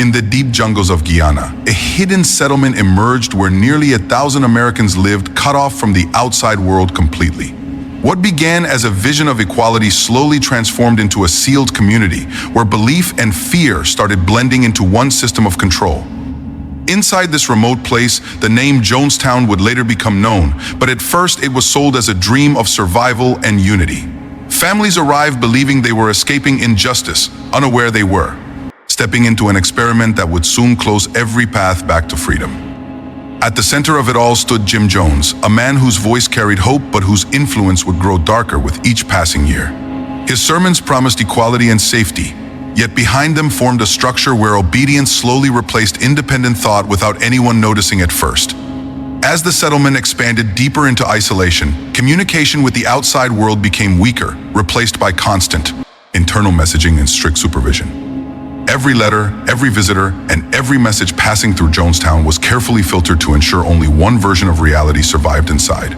In the deep jungles of Guyana, a hidden settlement emerged where nearly 1,000 Americans lived, cut off from the outside world completely. What began as a vision of equality slowly transformed into a sealed community where belief and fear started blending into one system of control. Inside this remote place, the name Jonestown would later become known, but at first it was sold as a dream of survival and unity. Families arrived believing they were escaping injustice, unaware they were stepping into an experiment that would soon close every path back to freedom. At the center of it all stood Jim Jones, a man whose voice carried hope but whose influence would grow darker with each passing year. His sermons promised equality and safety, yet behind them formed a structure where obedience slowly replaced independent thought without anyone noticing at first. As the settlement expanded deeper into isolation, communication with the outside world became weaker, replaced by constant internal messaging and strict supervision. Every letter, every visitor, and every message passing through Jonestown was carefully filtered to ensure only one version of reality survived inside.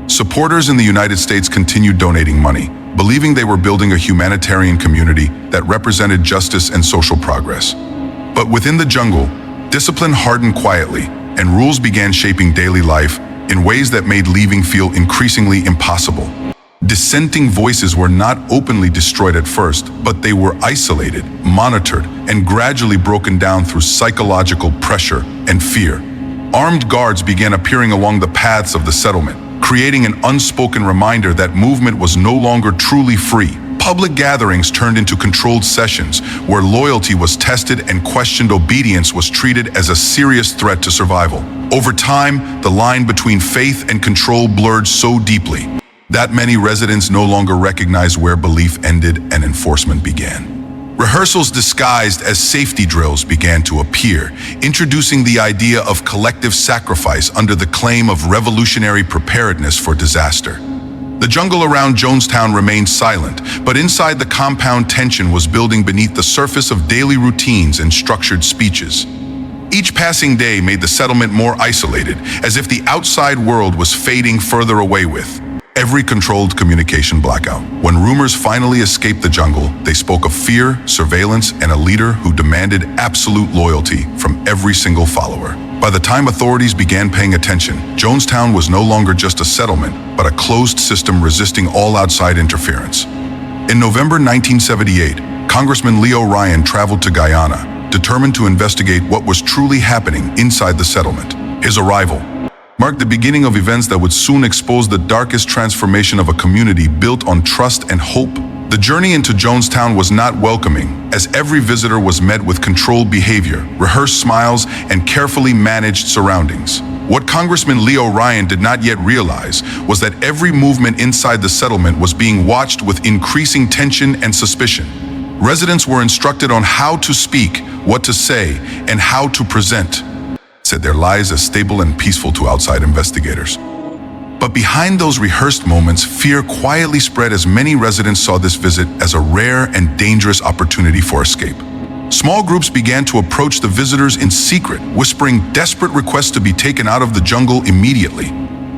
Supporters in the United States continued donating money, believing they were building a humanitarian community that represented justice and social progress. But within the jungle, discipline hardened quietly, and rules began shaping daily life in ways that made leaving feel increasingly impossible. Dissenting voices were not openly destroyed at first, but they were isolated, monitored, and gradually broken down through psychological pressure and fear. Armed guards began appearing along the paths of the settlement, creating an unspoken reminder that movement was no longer truly free. Public gatherings turned into controlled sessions where loyalty was tested and questioned obedience was treated as a serious threat to survival. Over time, the line between faith and control blurred so deeply that many residents no longer recognized where belief ended and enforcement began. Rehearsals disguised as safety drills began to appear, introducing the idea of collective sacrifice under the claim of revolutionary preparedness for disaster. The jungle around Jonestown remained silent, but inside the compound tension was building beneath the surface of daily routines and structured speeches. Each passing day made the settlement more isolated, as if the outside world was fading further away with every controlled communication blackout. When rumors finally escaped the jungle, they spoke of fear, surveillance, and a leader who demanded absolute loyalty from every single follower. By the time authorities began paying attention, Jonestown was no longer just a settlement, but a closed system resisting all outside interference. In November 1978, Congressman Leo Ryan traveled to Guyana, determined to investigate what was truly happening inside the settlement. His arrival marked the beginning of events that would soon expose the darkest transformation of a community built on trust and hope. The journey into Jonestown was not welcoming, as every visitor was met with controlled behavior, rehearsed smiles, and carefully managed surroundings. What Congressman Leo Ryan did not yet realize was that every movement inside the settlement was being watched with increasing tension and suspicion. Residents were instructed on how to speak, what to say, and how to present, said their lives as stable and peaceful to outside investigators. But behind those rehearsed moments, fear quietly spread as many residents saw this visit as a rare and dangerous opportunity for escape. Small groups began to approach the visitors in secret, whispering desperate requests to be taken out of the jungle immediately.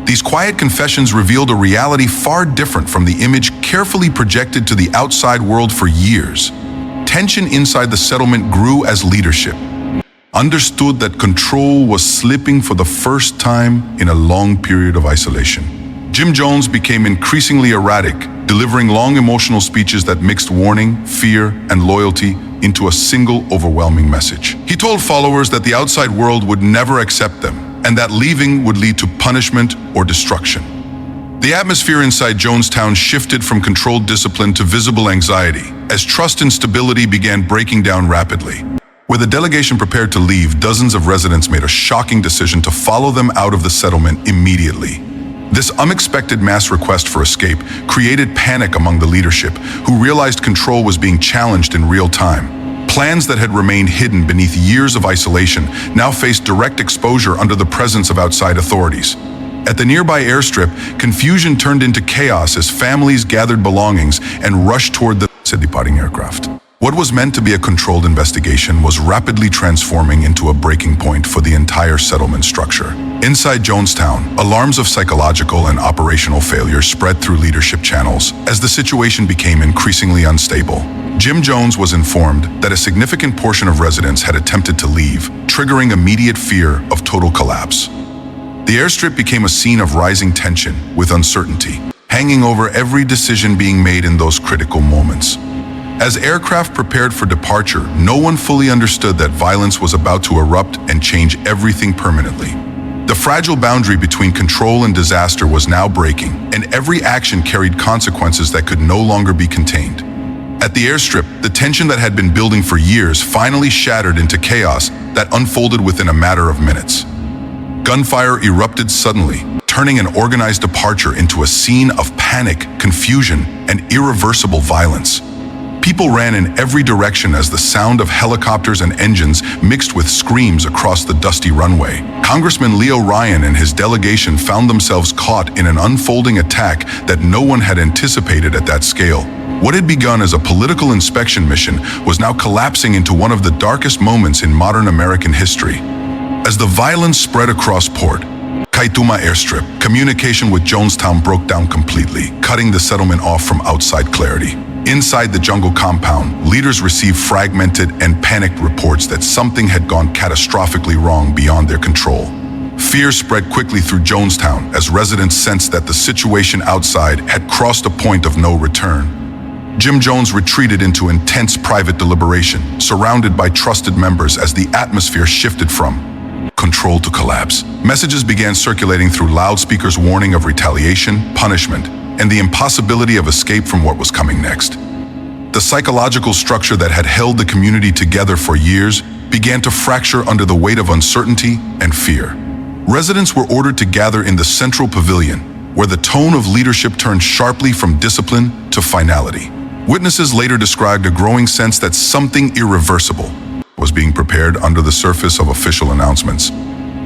These quiet confessions revealed a reality far different from the image carefully projected to the outside world for years. Tension inside the settlement grew as leadership understood that control was slipping for the first time in a long period of isolation. Jim Jones became increasingly erratic, delivering long emotional speeches that mixed warning, fear, and loyalty into a single overwhelming message. He told followers that the outside world would never accept them, and that leaving would lead to punishment or destruction. The atmosphere inside Jonestown shifted from controlled discipline to visible anxiety, as trust and stability began breaking down rapidly. Where the delegation prepared to leave, dozens of residents made a shocking decision to follow them out of the settlement immediately. This unexpected mass request for escape created panic among the leadership, who realized control was being challenged in real time. Plans that had remained hidden beneath years of isolation now faced direct exposure under the presence of outside authorities. At the nearby airstrip, confusion turned into chaos as families gathered belongings and rushed toward the departing aircraft. What was meant to be a controlled investigation was rapidly transforming into a breaking point for the entire settlement structure. Inside Jonestown, alarms of psychological and operational failure spread through leadership channels as the situation became increasingly unstable. Jim Jones was informed that a significant portion of residents had attempted to leave, triggering immediate fear of total collapse. The airstrip became a scene of rising tension, with uncertainty hanging over every decision being made in those critical moments. As aircraft prepared for departure, no one fully understood that violence was about to erupt and change everything permanently. The fragile boundary between control and disaster was now breaking, and every action carried consequences that could no longer be contained. At the airstrip, the tension that had been building for years finally shattered into chaos that unfolded within a matter of minutes. Gunfire erupted suddenly, turning an organized departure into a scene of panic, confusion, and irreversible violence. People ran in every direction as the sound of helicopters and engines mixed with screams across the dusty runway. Congressman Leo Ryan and his delegation found themselves caught in an unfolding attack that no one had anticipated at that scale. What had begun as a political inspection mission was now collapsing into one of the darkest moments in modern American history. As the violence spread across Port Kaituma airstrip, communication with Jonestown broke down completely, cutting the settlement off from outside clarity. Inside the jungle compound, leaders received fragmented and panicked reports that something had gone catastrophically wrong beyond their control. Fear spread quickly through Jonestown as residents sensed that the situation outside had crossed a point of no return. Jim Jones retreated into intense private deliberation, surrounded by trusted members as the atmosphere shifted from control to collapse. Messages began circulating through loudspeakers warning of retaliation, punishment, and the impossibility of escape from what was coming next. The psychological structure that had held the community together for years began to fracture under the weight of uncertainty and fear. Residents were ordered to gather in the central pavilion, where the tone of leadership turned sharply from discipline to finality. Witnesses later described a growing sense that something irreversible was being prepared under the surface of official announcements.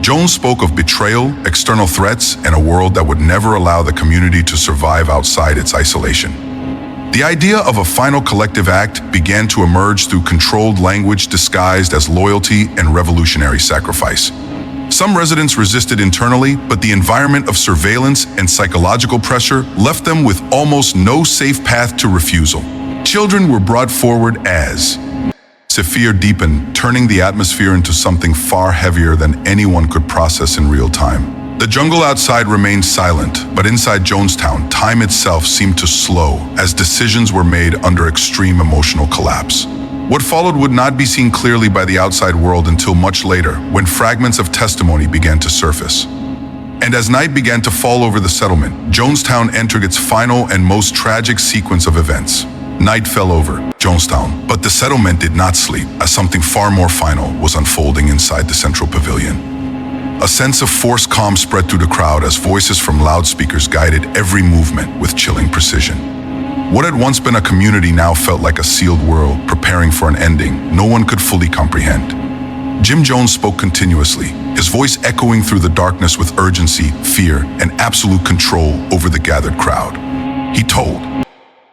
Jones spoke of betrayal, external threats, and a world that would never allow the community to survive outside its isolation. The idea of a final collective act began to emerge through controlled language disguised as loyalty and revolutionary sacrifice. Some residents resisted internally, but the environment of surveillance and psychological pressure left them with almost no safe path to refusal. Children were brought forward as fear deepened, turning the atmosphere into something far heavier than anyone could process in real time. The jungle outside remained silent, but inside Jonestown, time itself seemed to slow as decisions were made under extreme emotional collapse. What followed would not be seen clearly by the outside world until much later, when fragments of testimony began to surface. And as night began to fall over the settlement, Jonestown entered its final and most tragic sequence of events. Night fell over Jonestown, but the settlement did not sleep, as something far more final was unfolding inside the central pavilion. A sense of forced calm spread through the crowd as voices from loudspeakers guided every movement with chilling precision. What had once been a community now felt like a sealed world, preparing for an ending no one could fully comprehend. Jim Jones spoke continuously, his voice echoing through the darkness with urgency, fear, and absolute control over the gathered crowd. He told,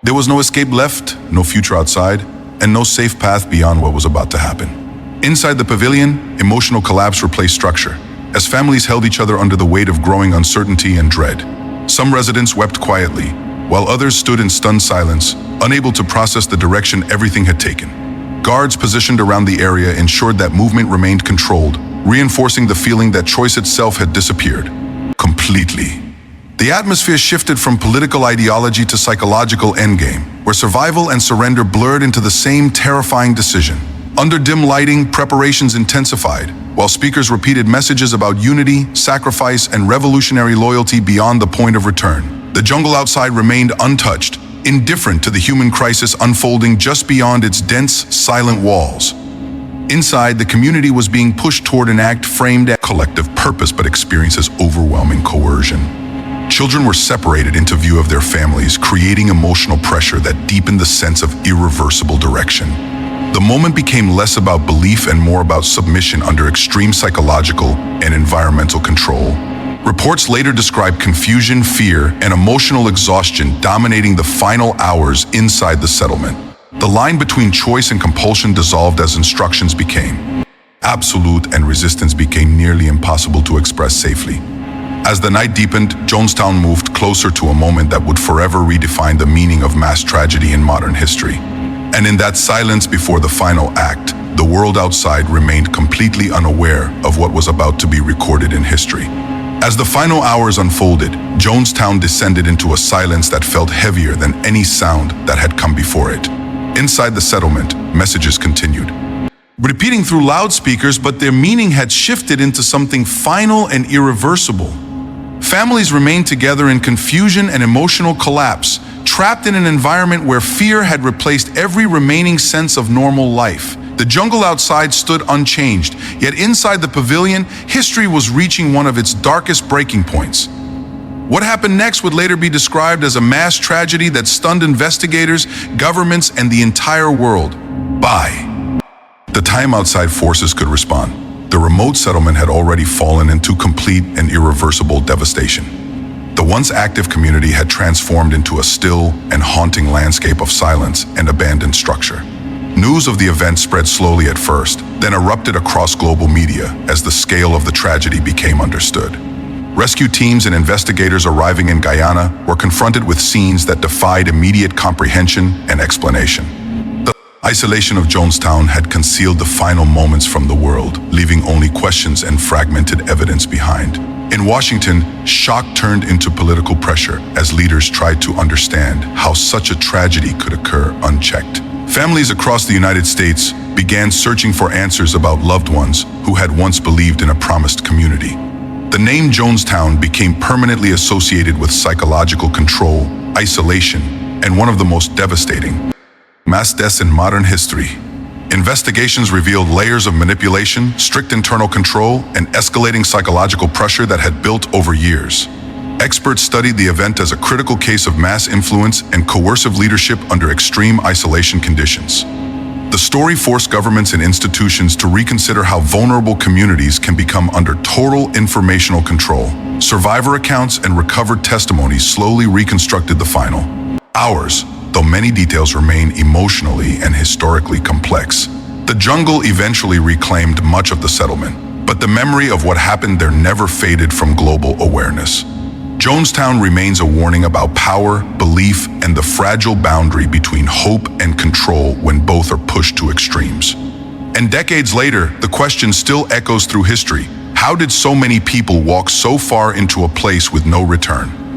there was no escape left, no future outside, and no safe path beyond what was about to happen. Inside the pavilion, emotional collapse replaced structure, as families held each other under the weight of growing uncertainty and dread. Some residents wept quietly, while others stood in stunned silence, unable to process the direction everything had taken. Guards positioned around the area ensured that movement remained controlled, reinforcing the feeling that choice itself had disappeared completely. The atmosphere shifted from political ideology to psychological endgame, where survival and surrender blurred into the same terrifying decision. Under dim lighting, preparations intensified, while speakers repeated messages about unity, sacrifice, and revolutionary loyalty beyond the point of return. The jungle outside remained untouched, indifferent to the human crisis unfolding just beyond its dense, silent walls. Inside, the community was being pushed toward an act framed as collective purpose but experienced as overwhelming coercion. Children were separated into view of their families, creating emotional pressure that deepened the sense of irreversible direction. The moment became less about belief and more about submission under extreme psychological and environmental control. Reports later described confusion, fear, and emotional exhaustion dominating the final hours inside the settlement. The line between choice and compulsion dissolved as instructions became absolute and resistance became nearly impossible to express safely. As the night deepened, Jonestown moved closer to a moment that would forever redefine the meaning of mass tragedy in modern history. And in that silence before the final act, the world outside remained completely unaware of what was about to be recorded in history. As the final hours unfolded, Jonestown descended into a silence that felt heavier than any sound that had come before it. Inside the settlement, messages continued, repeating through loudspeakers, but their meaning had shifted into something final and irreversible. Families remained together in confusion and emotional collapse, trapped in an environment where fear had replaced every remaining sense of normal life. The jungle outside stood unchanged, yet inside the pavilion, history was reaching one of its darkest breaking points. What happened next would later be described as a mass tragedy that stunned investigators, governments, and the entire world. By the time outside forces could respond, the remote settlement had already fallen into complete and irreversible devastation. The once active community had transformed into a still and haunting landscape of silence and abandoned structure. News of the event spread slowly at first, then erupted across global media as the scale of the tragedy became understood. Rescue teams and investigators arriving in Guyana were confronted with scenes that defied immediate comprehension and explanation. The isolation of Jonestown had concealed the final moments from the world, leaving only questions and fragmented evidence behind. In Washington, shock turned into political pressure as leaders tried to understand how such a tragedy could occur unchecked. Families across the United States began searching for answers about loved ones who had once believed in a promised community. The name Jonestown became permanently associated with psychological control, isolation, and one of the most devastating mass deaths in modern history. Investigations revealed layers of manipulation, strict internal control, and escalating psychological pressure that had built over years. Experts studied the event as a critical case of mass influence and coercive leadership under extreme isolation conditions. The story forced governments and institutions to reconsider how vulnerable communities can become under total informational control. Survivor accounts and recovered testimonies slowly reconstructed the final hours, though many details remain emotionally and historically complex. The jungle eventually reclaimed much of the settlement, but the memory of what happened there never faded from global awareness. Jonestown remains a warning about power, belief, and the fragile boundary between hope and control when both are pushed to extremes. And decades later, the question still echoes through history. How did so many people walk so far into a place with no return?